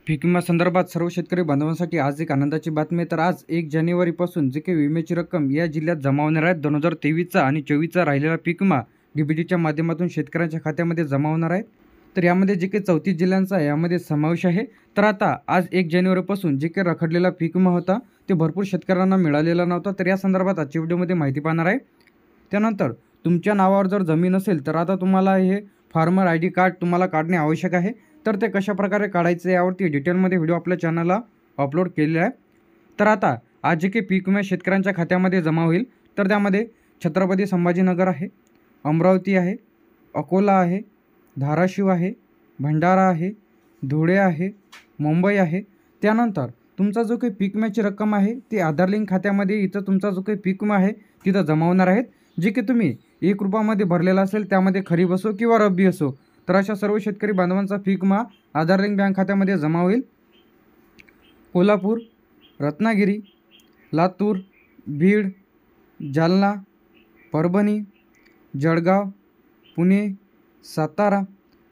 पीक विमा संदर्भात सर्व शेतकरी बांधवांसाठी आज एक आनंदाची बातमी आहे। तर आज 1 जानेवारीपासून जे काही विम्याची रक्कम या जिल्ह्यात जमा होणार आहे 2023चा आणि 24चा राहिलेला पीक विमा डीबीटीच्या माध्यमातून शेतकऱ्यांच्या खात्यामध्ये जमा होणार आहे। तर यामध्ये जे काही 34 जिल्ह्यांचा यामध्ये समावेश आहे। तर आता आज 1 जानेवारीपासून जे काही रखडलेला पीक विमा होता ते भरपूर शेतकऱ्यांना मिळालेला नव्हता। तर या संदर्भात आजच्या व्हिडिओमध्ये माहिती पाहणार आहे। त्यानंतर तुमच्या नावावर जर जमीन असेल तर आता तुम्हाला हे फार्मर ID कार्ड तुम्हाला काढणे आवश्यक आहे। तर ते कशाप्रकारे काढायचे यावरती डिटेलमध्ये व्हिडिओ आपल्या चॅनलला अपलोड केलेला आहे। तर आता आज जे काही पीक विमा शेतकऱ्यांच्या खात्यामध्ये जमा होईल तर त्यामध्ये छत्रपती संभाजीनगर आहे, अमरावती आहे, अकोला आहे, धाराशिव आहे, भंडारा आहे, धुळे आहे, मुंबई आहे। त्यानंतर तुमचा जो काही पीक विम्याची रक्कम आहे ती आधार लिंक खात्यामध्ये इथं तुमचा जो काही पीक विमा आहे तिथं जमा होणार आहेत। जे की तुम्ही 1 रुपयामध्ये भरलेला असेल त्यामध्ये खरीप असो किंवा रब्बी असो तर अशा सर्व शेतकरी बांधवांचा पीक विमा आधार लिंक बँक खात्यामध्ये जमा होईल। कोल्हापूर, रत्नागिरी, लातूर, बीड, जालना, परभणी, जळगाव, पुणे, सातारा,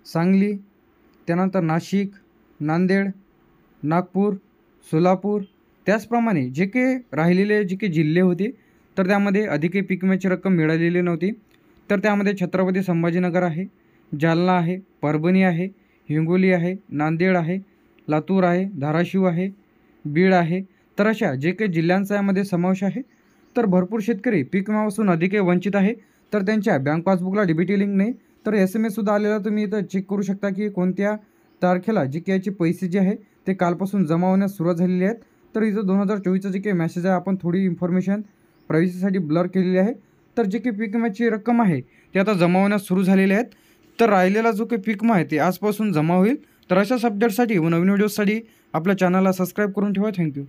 सांगली, त्यानंतर नाशिक, नांदेड, नागपूर, सोलापूर, त्याचप्रमाणे जे काही राहिलेले जे काही जिल्हे होते तर त्यामध्ये अधिक पीक विम्याची रक्कम मिळालेली नव्हती। तर त्यामध्ये छत्रपती संभाजीनगर आहे, जालना आहे, परभणी आहे, हिंगोली आहे, नांदेड आहे, लातूर आहे, धाराशिव आहे, बीड आहे। तर अशा जे काही जिल्ह्यांचा यामध्ये समावेश आहे। तर भरपूर शेतकरी पीक विम्यापासून अधिक वंचित आहे। तर त्यांच्या बँक पासबुकला डीबीटी लिंक नाही तर SMS आलेला तुम्ही इथं चेक करू शकता की कोणत्या तारखेला जे काही याचे पैसे जे आहे ते कालपासून जमा होण्यास सुरुवात झालेली आहेत। तर इथं 2024चा जे काही मेसेज आहे आपण थोडी इन्फॉर्मेशन प्रायव्हसीसाठी ब्लर केलेली आहे। तर जे काही पीक विम्याची रक्कम आहे ते आता जमा होण्यास सुरू झालेले आहेत। तर राहिलेला जो काही पीक विमा आहे ते आजपासून जमा होईल। तर अशाच अपडेटसाठी व नवीन व्हिडिओसाठी आपल्या चॅनलला सबस्क्राईब करून ठेवा। थँक्यू।